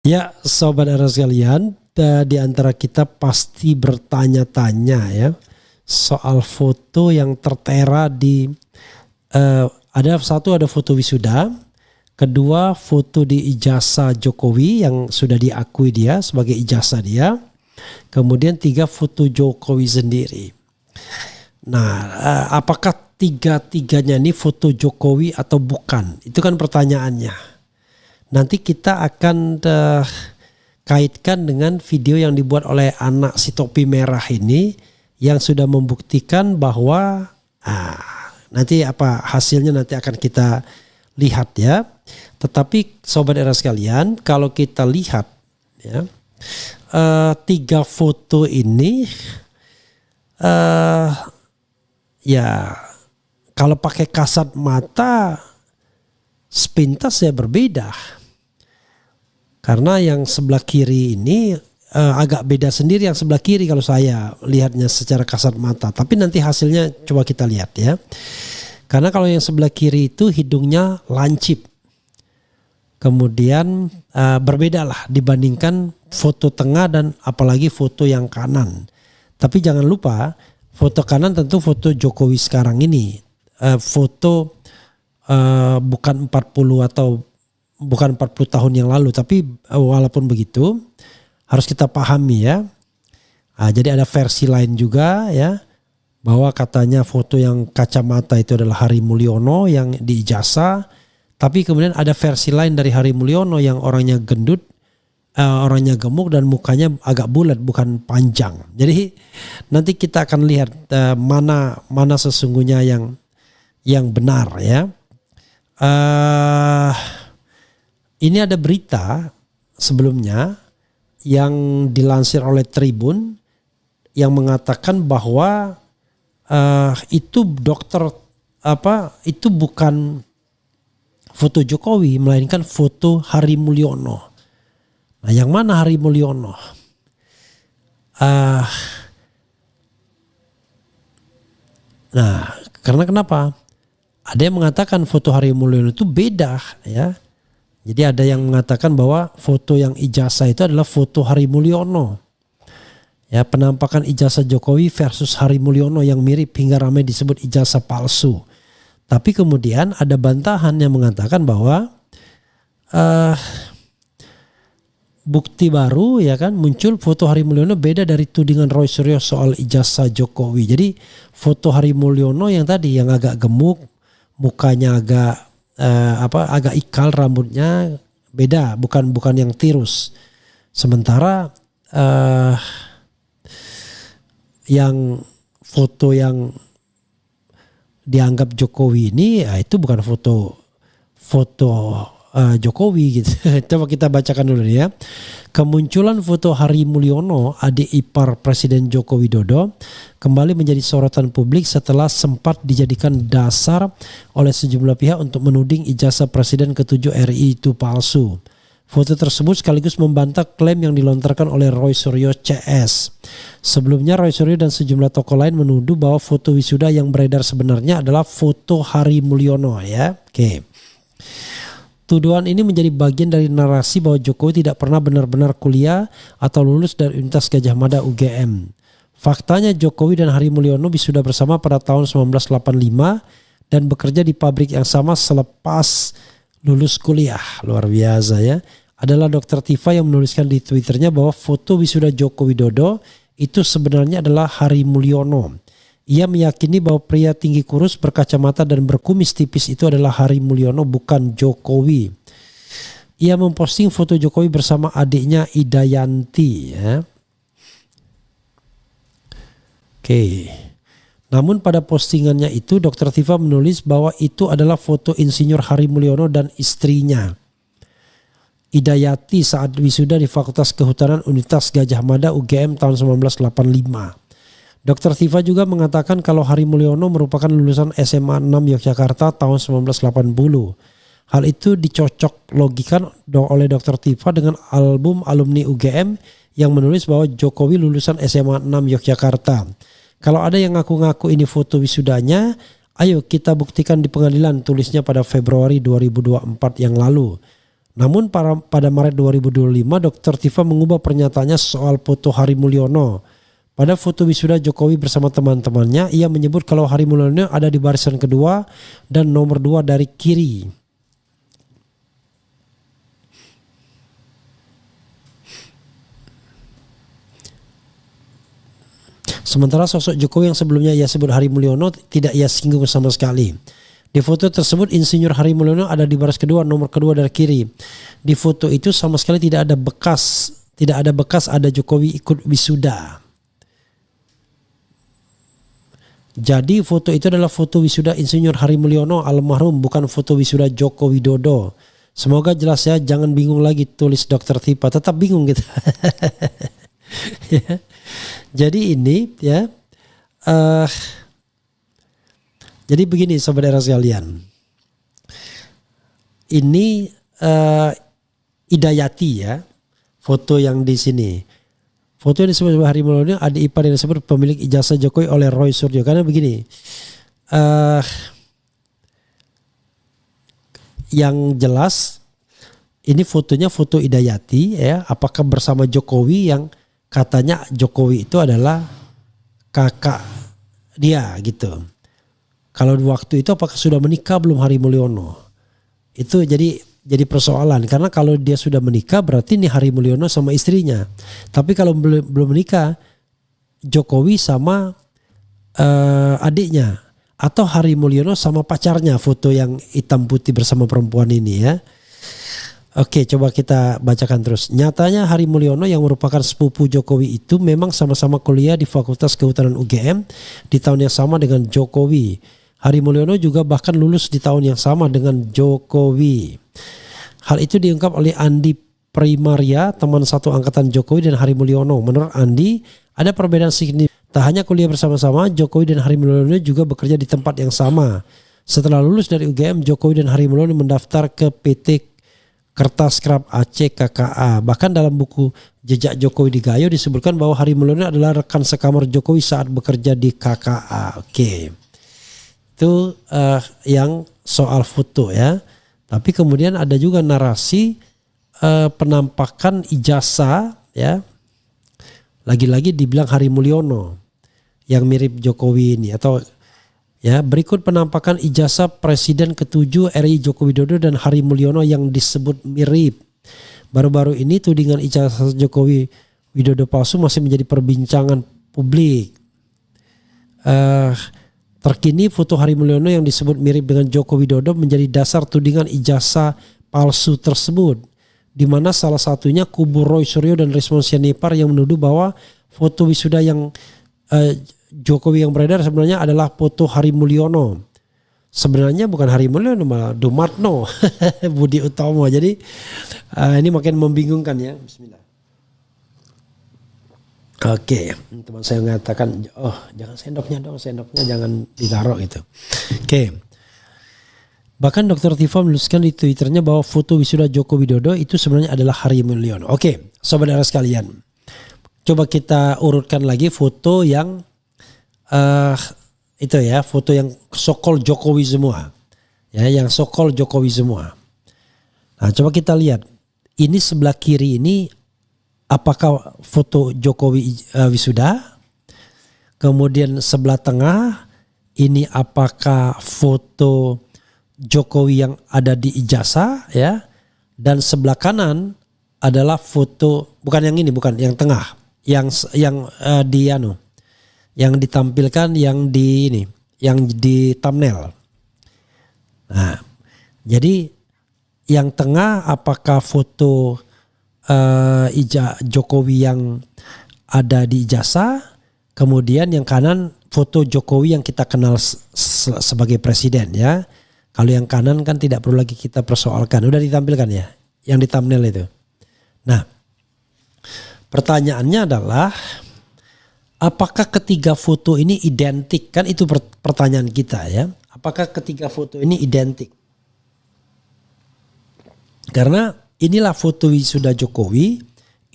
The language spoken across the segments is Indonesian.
Ya, sobat era sekalian, di antara kita pasti bertanya-tanya ya soal foto yang tertera di ada foto wisuda, kedua foto di ijazah Jokowi yang sudah diakui dia sebagai ijazah dia, kemudian 3 foto Jokowi sendiri. Nah, apakah tiga-tiganya ini foto Jokowi atau bukan? Itu kan pertanyaannya. Nanti kita akan kaitkan dengan video yang dibuat oleh anak si topi merah ini yang sudah membuktikan bahwa nanti apa hasilnya nanti akan kita lihat ya. Tetapi sobat era sekalian, kalau kita lihat ya 3 foto ini ya kalau pakai kasat mata sepintas ya berbeda. Karena yang sebelah kiri ini agak beda sendiri yang sebelah kiri kalau saya lihatnya secara kasat mata. Tapi nanti hasilnya coba kita lihat ya. Karena kalau yang sebelah kiri itu hidungnya lancip. Kemudian berbeda lah dibandingkan foto tengah dan apalagi foto yang kanan. Tapi jangan lupa foto kanan tentu foto Jokowi sekarang ini. Foto bukan 40 atau bukan 40 tahun yang lalu, tapi walaupun begitu harus kita pahami ya. Jadi ada versi lain juga ya, bahwa katanya foto yang kacamata itu adalah Hari Mulyono yang di ijazah, tapi kemudian ada versi lain dari Hari Mulyono yang orangnya gendut, orangnya gemuk dan mukanya agak bulat bukan panjang. Jadi nanti kita akan lihat mana sesungguhnya yang benar ya. Ini ada berita sebelumnya yang dilansir oleh Tribun yang mengatakan bahwa itu itu bukan foto Jokowi melainkan foto Hari Mulyono. Nah, yang mana Hari Mulyono? Nah, karena kenapa? Ada yang mengatakan foto Hari Mulyono itu beda ya. Jadi ada yang mengatakan bahwa foto yang ijazah itu adalah foto Hari Mulyono. Ya, penampakan ijazah Jokowi versus Hari Mulyono yang mirip hingga ramai disebut ijazah palsu. Tapi kemudian ada bantahan yang mengatakan bahwa bukti baru ya kan muncul foto Hari Mulyono beda dari tudingan Roy Suryo soal ijazah Jokowi. Jadi foto Hari Mulyono yang tadi yang agak gemuk, mukanya agak ikal, rambutnya beda, bukan yang tirus. Sementara yang foto yang dianggap Jokowi ini itu bukan foto Jokowi gitu. Coba kita bacakan dulu ya. Kemunculan foto Hari Mulyono, adik ipar Presiden Joko Widodo, kembali menjadi sorotan publik setelah sempat dijadikan dasar oleh sejumlah pihak untuk menuding ijazah Presiden ke-7 RI itu palsu. Foto tersebut sekaligus membantah klaim yang dilontarkan oleh Roy Suryo CS. Sebelumnya Roy Suryo dan sejumlah tokoh lain menuduh bahwa foto wisuda yang beredar sebenarnya adalah foto Hari Mulyono ya. Oke. Tuduhan ini menjadi bagian dari narasi bahwa Jokowi tidak pernah benar-benar kuliah atau lulus dari Universitas Gadjah Mada UGM. Faktanya Jokowi dan Hari Mulyono wisuda bersama pada tahun 1985 dan bekerja di pabrik yang sama selepas lulus kuliah. Luar biasa ya. Adalah Dr. Tifa yang menuliskan di Twitternya bahwa foto wisuda Joko Widodo itu sebenarnya adalah Hari Mulyono. Ia meyakini bahwa pria tinggi kurus berkacamata dan berkumis tipis itu adalah Hari Mulyono, bukan Jokowi. Ia memposting foto Jokowi bersama adiknya Idayanti ya. Oke. Namun pada postingannya itu Dr. Tifa menulis bahwa itu adalah foto Insinyur Hari Mulyono dan istrinya Idayati saat wisuda di Fakultas Kehutanan Universitas Gadjah Mada UGM tahun 1985. Dr. Tifa juga mengatakan kalau Hari Mulyono merupakan lulusan SMA 6 Yogyakarta tahun 1980. Hal itu dicocok logikan oleh Dr. Tifa dengan album alumni UGM yang menulis bahwa Jokowi lulusan SMA 6 Yogyakarta. Kalau ada yang ngaku-ngaku ini foto wisudanya, ayo kita buktikan di pengadilan, tulisnya pada Februari 2024 yang lalu. Namun pada Maret 2025 Dr. Tifa mengubah pernyataannya soal foto Hari Mulyono. Pada foto wisuda Jokowi bersama teman-temannya, ia menyebut kalau Hari Mulyono ada di barisan kedua dan nomor 2 dari kiri. Sementara sosok Jokowi yang sebelumnya ia sebut Hari Mulyono tidak ia singgung sama sekali. Di foto tersebut Insinyur Hari Mulyono ada di baris kedua, nomor kedua dari kiri. Di foto itu sama sekali tidak ada bekas ada Jokowi ikut wisuda. Jadi foto itu adalah foto wisuda Insinyur Hari Mulyono almarhum, bukan foto wisuda Joko Widodo. Semoga jelas ya, jangan bingung lagi, tulis Dr. Tifa. Tetap bingung gitu. Ya. Jadi ini ya, jadi begini sobat era sekalian. Ini Idayati ya, foto yang di sini. Foto yang disebut Hari Mulyono adik ipar yang disebut pemilik ijazah Jokowi oleh Roy Suryo. Karena begini, yang jelas ini fotonya foto Idayati ya, apakah bersama Jokowi yang katanya Jokowi itu adalah kakak dia gitu. Kalau waktu itu apakah sudah menikah belum Hari Mulyono? Itu jadi persoalan, karena kalau dia sudah menikah berarti ini Hari Mulyono sama istrinya. Tapi kalau belum menikah, Jokowi sama adiknya, atau Hari Mulyono sama pacarnya, foto yang hitam putih bersama perempuan ini ya. Oke, coba kita bacakan terus. Nyatanya Hari Mulyono yang merupakan sepupu Jokowi itu memang sama-sama kuliah di Fakultas Kehutanan UGM di tahun yang sama dengan Jokowi. Hari Mulyono juga bahkan lulus di tahun yang sama dengan Jokowi. Hal itu diungkap oleh Andi Primaria, teman satu angkatan Jokowi dan Hari Mulyono. Menurut Andi, ada perbedaan signifikan. Tak hanya kuliah bersama-sama, Jokowi dan Hari Mulyono juga bekerja di tempat yang sama. Setelah lulus dari UGM, Jokowi dan Hari Mulyono mendaftar ke PT Kertas Scrap Aceh KKA. Bahkan dalam buku Jejak Jokowi di Gayo disebutkan bahwa Hari Mulyono adalah rekan sekamar Jokowi saat bekerja di KKA. Oke. Itu yang soal foto ya. Tapi kemudian ada juga narasi penampakan ijazah ya. Lagi-lagi dibilang Hari Mulyono yang mirip Jokowi ini, atau ya, berikut penampakan ijazah Presiden ke-7 RI Joko Widodo dan Hari Mulyono yang disebut mirip. Baru-baru ini tudingan ijazah Jokowi Widodo palsu masih menjadi perbincangan publik. Terkini foto Hari Mulyono yang disebut mirip dengan Joko Widodo menjadi dasar tudingan ijazah palsu tersebut, di mana salah satunya kubu Roy Suryo dan Rismon Sianipar yang menuduh bahwa foto wisuda yang Jokowi yang beredar sebenarnya adalah foto Hari Mulyono. Sebenarnya bukan Hari Mulyono, malah Dumatno, Budi Utomo. Jadi ini makin membingungkan ya. Bismillah. Oke, teman saya mengatakan, oh jangan sendoknya dong, sendoknya jangan ditaruh gitu. Oke. Bahkan Dr. Tifa menuliskan di Twitternya bahwa foto wisuda Joko Widodo itu sebenarnya adalah Hari Mulyono. Oke, saudara sekalian. Coba kita urutkan lagi foto yang itu ya, foto yang sokol Jokowi semua. Ya, yang sokol Jokowi semua. Nah, coba kita lihat. Ini sebelah kiri ini apakah foto Jokowi wisuda? Kemudian sebelah tengah ini apakah foto Jokowi yang ada di ijazah ya? Dan sebelah kanan adalah foto, bukan yang ini, bukan yang tengah, yang yang ditampilkan yang di ini, yang di thumbnail. Nah, jadi yang tengah apakah foto Jokowi yang ada di ijazah, kemudian yang kanan foto Jokowi yang kita kenal sebagai presiden ya. Kalau yang kanan kan tidak perlu lagi kita persoalkan, udah ditampilkan ya, yang di thumbnail itu. Nah, pertanyaannya adalah apakah ketiga foto ini identik? Kan itu pertanyaan kita ya. Apakah ketiga foto ini identik? Karena inilah foto wisuda Jokowi,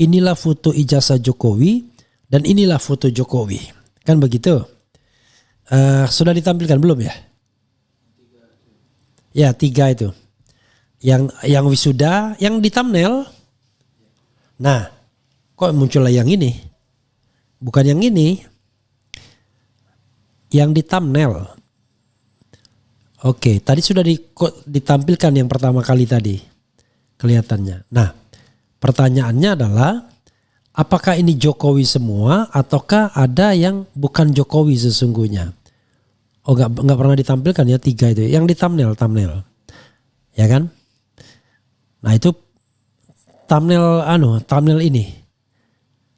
inilah foto ijazah Jokowi, dan inilah foto Jokowi. Kan begitu? Sudah ditampilkan belum ya? Ya, 3 itu. Yang wisuda, yang di thumbnail. Nah, kok muncullah yang ini? Bukan yang ini. Yang di thumbnail. Oke, tadi sudah ditampilkan yang pertama kali tadi. Kelihatannya. Nah, pertanyaannya adalah apakah ini Jokowi semua ataukah ada yang bukan Jokowi sesungguhnya? Oh, nggak pernah ditampilkan ya 3 itu. Yang di thumbnail. Ya kan? Nah, itu thumbnail ini.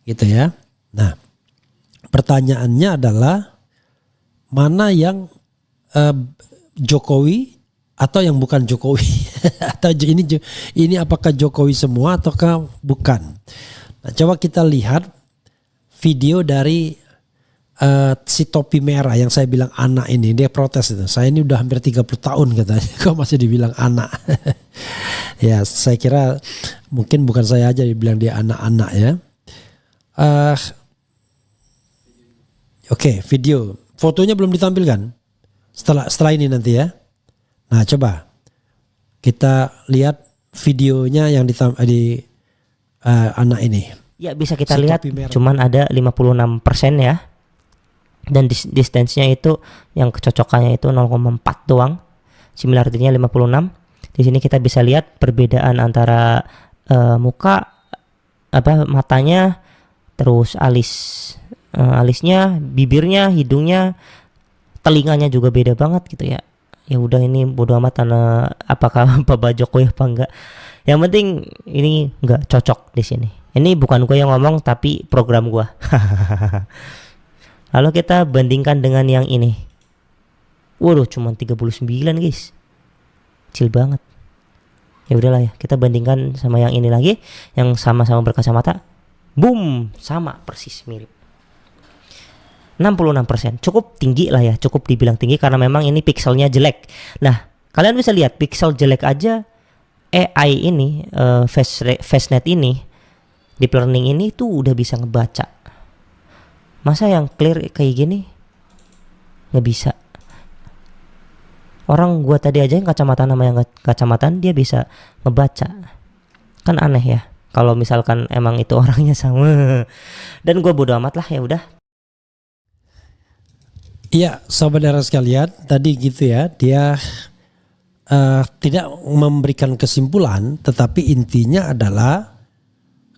Gitu ya. Nah, pertanyaannya adalah mana yang Jokowi atau yang bukan Jokowi? Atau ini apakah Jokowi semua ataukah bukan? Nah, coba kita lihat video dari si topi merah yang saya bilang anak ini. Dia protes itu. Saya ini udah hampir 30 tahun katanya. Kok masih dibilang anak? Ya, saya kira mungkin bukan saya aja dibilang dia anak-anak ya. Oke, video. Fotonya belum ditampilkan. Setelah ini nanti ya. Nah, coba kita lihat videonya yang di anak ini. Ya, bisa kita lihat cuman ada 56% ya. Dan distance-nya itu yang kecocokannya itu 0,4 doang. Similarity-nya 56. Di sini kita bisa lihat perbedaan antara muka matanya, terus alisnya, bibirnya, hidungnya, telinganya juga beda banget gitu ya. Ya udah, ini bodo amat apakah Pak Jokowi apa enggak. Yang penting ini enggak cocok di sini. Ini bukan gue yang ngomong tapi program gue. Lalu kita bandingkan dengan yang ini. Waduh, cuma 39 guys. Kecil banget. Ya udahlah ya, kita bandingkan sama yang ini lagi, yang sama-sama berkacamata. Boom, sama persis mirip. 66%, cukup tinggi lah ya, cukup dibilang tinggi karena memang ini pixelnya jelek. Nah, kalian bisa lihat pixel jelek aja AI ini, FaceNet ini, deep learning ini tuh udah bisa ngebaca. Masa yang clear kayak gini nggak bisa? Orang gua tadi aja yang kacamata sama yang kacamataan dia bisa ngebaca. Kan aneh ya kalau misalkan emang itu orangnya sama. Dan gua bodo amat lah, ya udah. Iya, saudara sekalian, tadi gitu ya, dia tidak memberikan kesimpulan, tetapi intinya adalah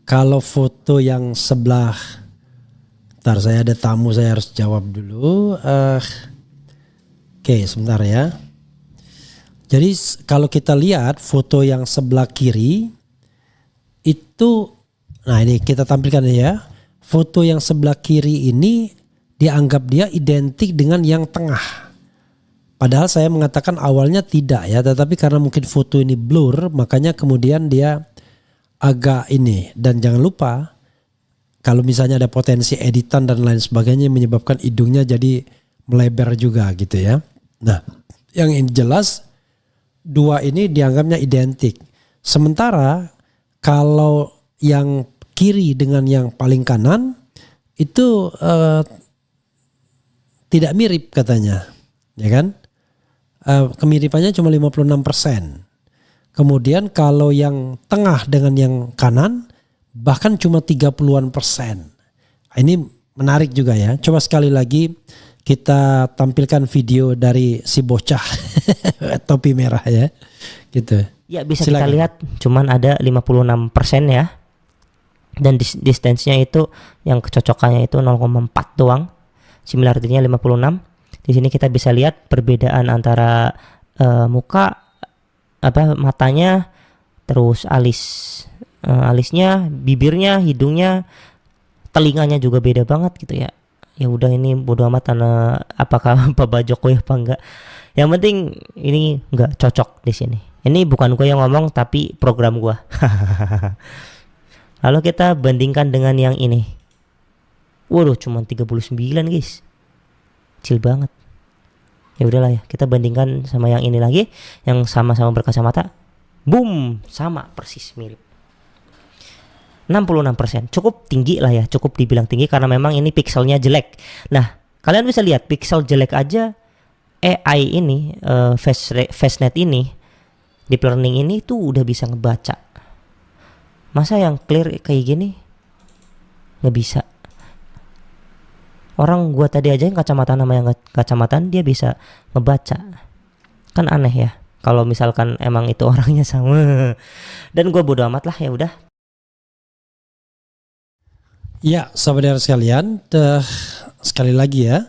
kalau foto yang sebelah, ntar saya ada tamu, saya harus jawab dulu. Oke, sebentar ya. Jadi kalau kita lihat foto yang sebelah kiri itu, nah ini kita tampilkan ya. Foto yang sebelah kiri ini dianggap dia identik dengan yang tengah. Padahal saya mengatakan awalnya tidak ya, tetapi karena mungkin foto ini blur, makanya kemudian dia agak ini. Dan jangan lupa kalau misalnya ada potensi editan dan lain sebagainya menyebabkan hidungnya jadi melebar juga gitu ya. Nah, yang ini jelas dua ini dianggapnya identik. Sementara kalau yang kiri dengan yang paling kanan itu tidak mirip katanya, ya kan? Kemiripannya cuma 56%. Kemudian kalau yang tengah dengan yang kanan bahkan cuma 30-an%. Ini menarik juga ya. Coba sekali lagi kita tampilkan video dari si bocah topi merah ya. Gitu. Ya, bisa silakan. Kita lihat cuman ada 56% ya. Dan distance-nya itu yang kecocokannya itu 0,4 doang. Similarity-nya 56. Di sini kita bisa lihat perbedaan antara muka, matanya, terus alisnya, bibirnya, hidungnya, telinganya juga beda banget gitu ya. Ya udah, ini bodo amat apakah Pak Jokowi apa enggak. Yang penting ini enggak cocok di sini. Ini bukan gue yang ngomong tapi program gue. Lalu kita bandingkan dengan yang ini. Waduh, cuma 39 guys. Kecil banget. Ya udahlah ya, kita bandingkan sama yang ini lagi, yang sama-sama berkacamata. Boom, sama persis mirip. 66%, cukup tinggi lah ya, cukup dibilang tinggi karena memang ini pixelnya jelek. Nah, kalian bisa lihat pixel jelek aja AI ini, FaceNet ini, Deep learning ini tuh udah bisa ngebaca. Masa yang clear kayak gini nggak bisa? Orang gua tadi aja yang kacamata sama yang kacamataan dia bisa ngebaca. Kan aneh ya. Kalau misalkan emang itu orangnya sama. Dan gua bodo amat lah, ya udah. Ya, saudara sekalian, sekali lagi ya.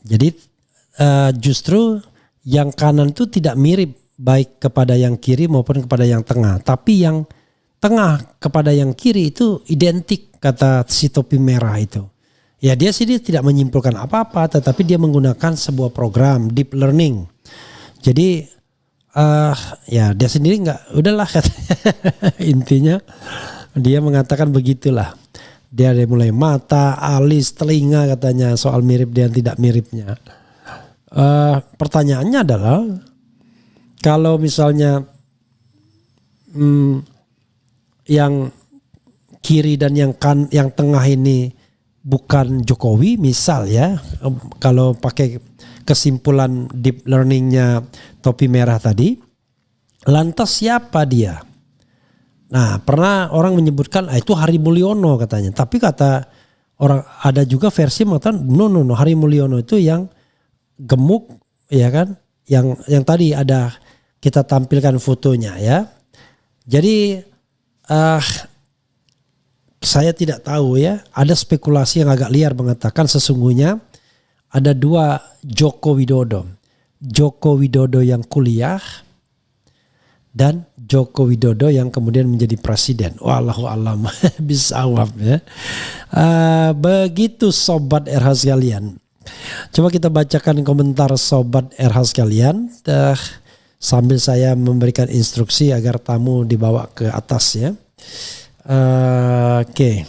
Jadi justru yang kanan itu tidak mirip baik kepada yang kiri maupun kepada yang tengah. Tapi yang tengah kepada yang kiri itu identik, kata si topi merah itu. Ya dia tidak menyimpulkan apa-apa, tetapi dia menggunakan sebuah program deep learning. Jadi ya dia sendiri udahlah katanya. Intinya dia mengatakan begitulah. Dia mulai mata, alis, telinga katanya soal mirip dan tidak miripnya. Pertanyaannya adalah kalau misalnya yang kiri dan yang tengah ini bukan Jokowi, misal ya, kalau pakai kesimpulan deep learningnya topi merah tadi, lantas siapa dia? Nah, pernah orang menyebutkan itu Hari Mulyono katanya, tapi kata orang ada juga versi mengatakan no, Hari Mulyono itu yang gemuk, ya kan, yang tadi ada kita tampilkan fotonya ya. Jadi saya tidak tahu ya, ada spekulasi yang agak liar mengatakan sesungguhnya ada dua Joko Widodo. Joko Widodo yang kuliah dan Joko Widodo yang kemudian menjadi presiden. Wallahu alam bisawab ya. Begitu sobat RH sekalian. Coba kita bacakan komentar sobat RH sekalian sambil saya memberikan instruksi agar tamu dibawa ke atas ya. Oke.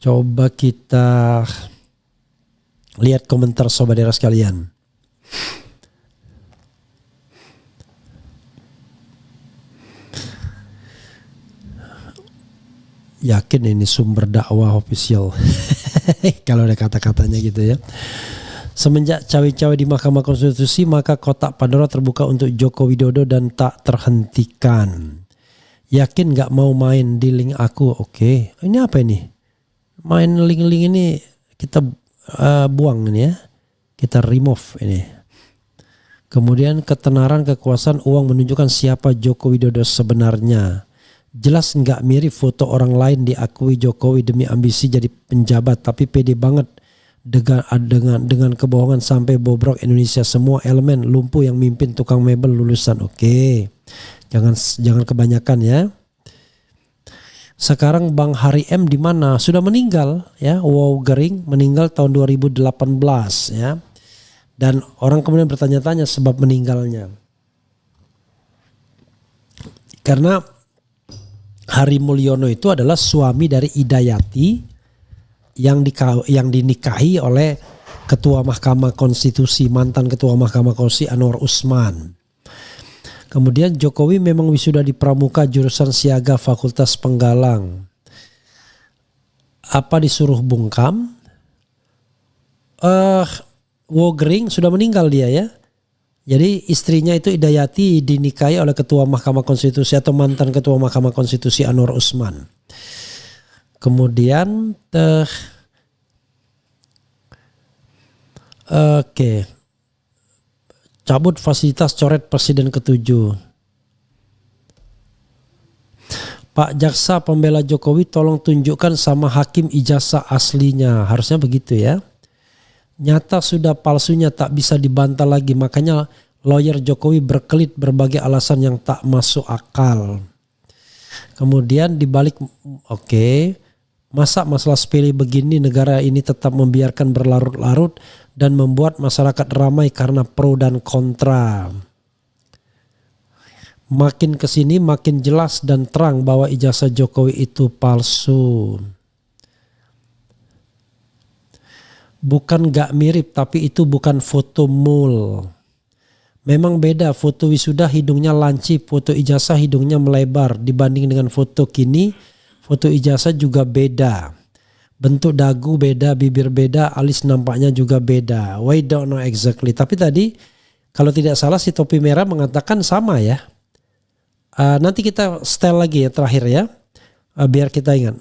Coba kita lihat komentar sobat daerah sekalian. Yakin ini sumber dakwah official. Kalau ada kata-katanya gitu ya. Semenjak cawe-cawe di Mahkamah Konstitusi, maka kotak Pandora terbuka untuk Joko Widodo dan tak terhentikan. Yakin gak mau main di link aku? Oke. Ini apa ini? Main link-link ini kita buang ini ya. Kita remove ini. Kemudian ketenaran kekuasaan uang menunjukkan siapa Joko Widodo sebenarnya. Jelas nggak mirip foto orang lain diakui Jokowi demi ambisi jadi penjabat, tapi pede banget dengan kebohongan sampai bobrok Indonesia, semua elemen lumpuh yang mimpin tukang mebel lulusan. Oke. Jangan kebanyakan ya. Sekarang Bang Hari M di mana? Sudah meninggal ya. Wow Gering meninggal tahun 2018 ya. Dan orang kemudian bertanya-tanya sebab meninggalnya. Karena Hari Mulyono itu adalah suami dari Idayati yang dinikahi oleh Ketua Mahkamah Konstitusi, mantan Ketua Mahkamah Konstitusi Anwar Usman. Kemudian Jokowi memang wisuda di Pramuka jurusan Siaga Fakultas Penggalang. Apa disuruh bungkam? Wogering sudah meninggal dia ya. Jadi istrinya itu Idayati dinikahi oleh Ketua Mahkamah Konstitusi atau mantan Ketua Mahkamah Konstitusi Anwar Usman. Kemudian cabut fasilitas coret Presiden ke-7. Pak Jaksa pembela Jokowi tolong tunjukkan sama hakim ijazah aslinya. Harusnya begitu ya. Nyata sudah palsunya tak bisa dibantah lagi, makanya lawyer Jokowi berkelit berbagai alasan yang tak masuk akal. Kemudian dibalik, masa masalah sepele begini negara ini tetap membiarkan berlarut-larut dan membuat masyarakat ramai karena pro dan kontra. Makin kesini makin jelas dan terang bahwa ijazah Jokowi itu palsu. Bukan gak mirip, tapi itu bukan foto mul. Memang beda, foto wisuda hidungnya lancip, foto ijazah hidungnya melebar. Dibanding dengan foto kini, foto ijazah juga beda. Bentuk dagu beda, bibir beda, alis nampaknya juga beda. We don't know exactly. Tapi tadi kalau tidak salah si topi merah mengatakan sama ya. Nanti kita setel lagi ya terakhir ya. Biar kita ingat.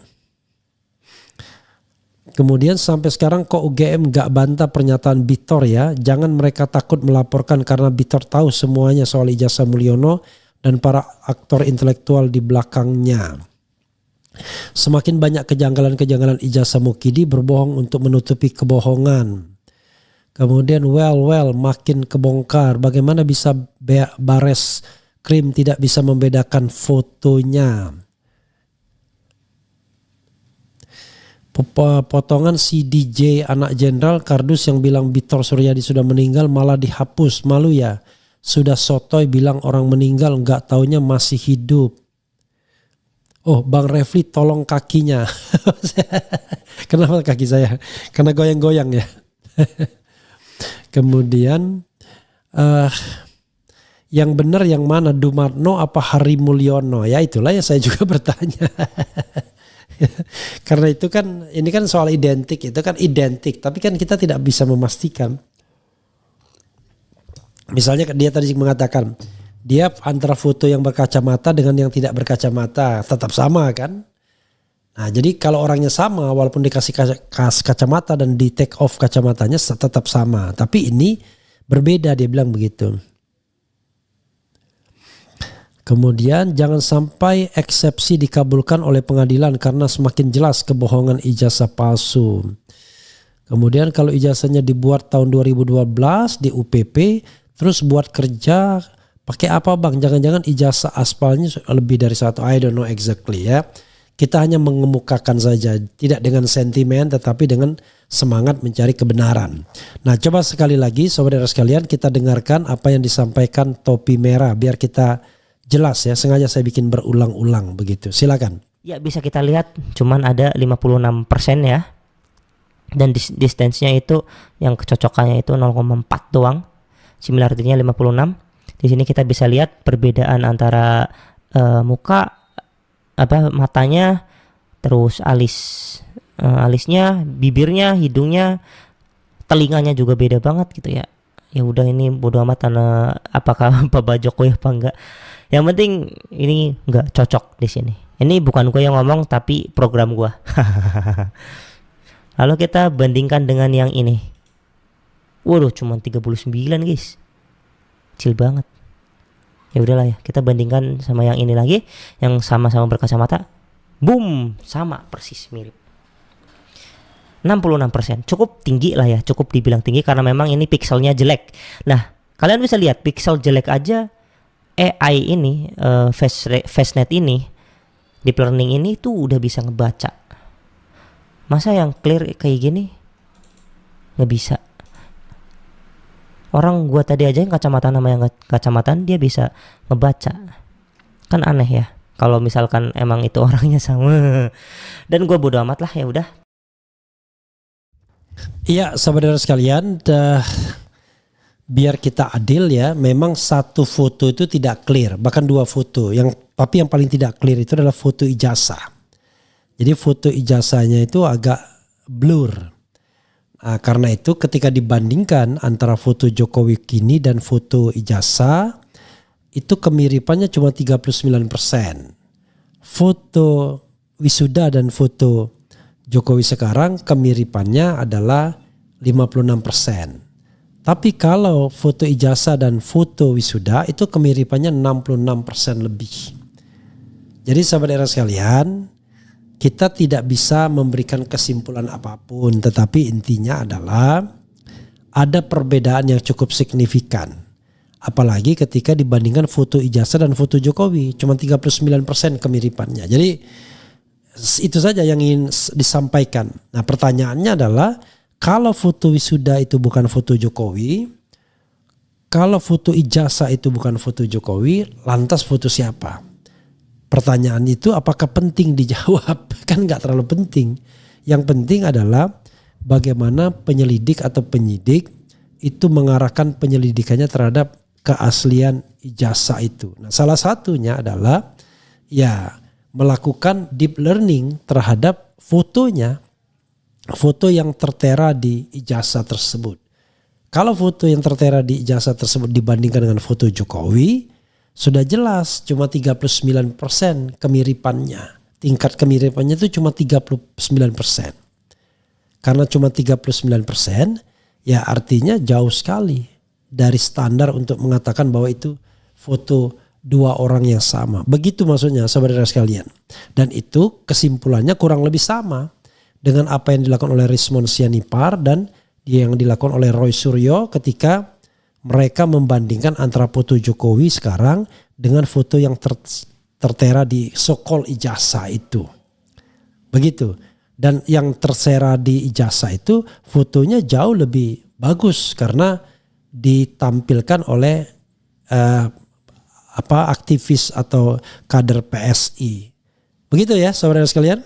Kemudian sampai sekarang kok UGM gak bantah pernyataan Bitor ya. Jangan mereka takut melaporkan karena Bitor tahu semuanya soal ijazah Mulyono dan para aktor intelektual di belakangnya. Semakin banyak kejanggalan-kejanggalan ijazah Mukidi berbohong untuk menutupi kebohongan. Kemudian well makin kebongkar. Bagaimana bisa Bares Krim tidak bisa membedakan fotonya. Potongan si DJ anak jenderal kardus yang bilang Bitor Suryadi sudah meninggal malah dihapus. Malu ya. Sudah sotoy bilang orang meninggal nggak taunya masih hidup. Oh Bang Refli tolong kakinya. Kenapa kaki saya? Karena goyang-goyang ya. Kemudian yang benar yang mana, Dumarno apa Hari Mulyono? Ya itulah yang saya juga bertanya. Karena itu kan ini kan soal identik, itu kan identik, tapi kan kita tidak bisa memastikan. Misalnya dia tadi mengatakan dia antara foto yang berkacamata dengan yang tidak berkacamata tetap sama kan. Nah jadi kalau orangnya sama walaupun dikasih kacamata dan di take off kacamatanya tetap sama. Tapi ini berbeda, dia bilang begitu. Kemudian jangan sampai eksepsi dikabulkan oleh pengadilan karena semakin jelas kebohongan ijazah palsu. Kemudian kalau ijazahnya dibuat tahun 2012 di UPP terus buat kerja pakai apa Bang? Jangan-jangan ijazah aspalnya lebih dari satu. I don't know exactly ya. Kita hanya mengemukakan saja, tidak dengan sentimen tetapi dengan semangat mencari kebenaran. Nah coba sekali lagi saudara sekalian kita dengarkan apa yang disampaikan topi merah biar kita jelas ya, sengaja saya bikin berulang-ulang begitu. Silakan. Ya bisa kita lihat cuman ada 56% ya. Dan distance-nya itu yang kecocokannya itu 0,4 doang. Similarity-nya 56. Di sini kita bisa lihat perbedaan antara muka, matanya, terus alisnya, bibirnya, hidungnya, telinganya juga beda banget gitu ya. Ya udah ini bodo amat karena apakah Pak Jokowi apa enggak. Yang penting ini nggak cocok di sini. Ini bukan gue yang ngomong tapi program gue. Lalu kita bandingkan dengan yang ini. Waduh, cuma 39 guys. Kecil banget. Ya udahlah ya, kita bandingkan sama yang ini lagi, yang sama-sama berkacamata. Boom, sama persis mirip. 66%. Cukup tinggi lah ya, cukup dibilang tinggi karena memang ini pixelnya jelek. Nah, kalian bisa lihat pixel jelek aja AI ini, FaceNet ini, deep learning ini tuh udah bisa ngebaca. Masa yang clear kayak gini nggak bisa? Orang gua tadi aja yang kacamata sama yang kacamatan dia bisa ngebaca. Kan aneh ya. Kalau misalkan emang itu orangnya sama. Dan gua bodo amat lah, ya udah. Iya, saudara sekalian, biar kita adil ya, memang satu foto itu tidak clear, bahkan dua foto. Tapi yang paling tidak clear itu adalah foto ijazah. Jadi foto ijazahnya itu agak blur. Nah, karena itu ketika dibandingkan antara foto Jokowi kini dan foto ijazah, itu kemiripannya cuma 39%. Foto wisuda dan foto Jokowi sekarang kemiripannya adalah 56%. Tapi kalau foto ijazah dan foto wisuda itu kemiripannya 66% lebih. Jadi sahabat sekalian, kita tidak bisa memberikan kesimpulan apapun, tetapi intinya adalah ada perbedaan yang cukup signifikan. Apalagi ketika dibandingkan foto ijazah dan foto Jokowi, cuma 39% kemiripannya. Jadi itu saja yang ingin disampaikan. Nah pertanyaannya adalah, kalau foto wisuda itu bukan foto Jokowi, kalau foto ijazah itu bukan foto Jokowi, lantas foto siapa? Pertanyaan itu apakah penting dijawab? Kan nggak terlalu penting. Yang penting adalah bagaimana penyelidik atau penyidik itu mengarahkan penyelidikannya terhadap keaslian ijazah itu. Nah, salah satunya adalah ya melakukan deep learning terhadap fotonya, foto yang tertera di ijazah tersebut. Kalau foto yang tertera di ijazah tersebut dibandingkan dengan foto Jokowi, sudah jelas cuma 39% kemiripannya. Tingkat kemiripannya itu cuma 39%. Karena cuma 39%, ya artinya jauh sekali dari standar untuk mengatakan bahwa itu foto dua orang yang sama. Begitu maksudnya saudara sekalian. Dan itu kesimpulannya kurang lebih sama dengan apa yang dilakukan oleh Rismond Sianipar dan yang dilakukan oleh Roy Suryo ketika mereka membandingkan antara foto Jokowi sekarang dengan foto yang tertera di so-called ijazah itu. Begitu. Dan yang tertera di ijazah itu fotonya jauh lebih bagus karena ditampilkan oleh aktivis atau kader PSI. Begitu ya saudara sekalian.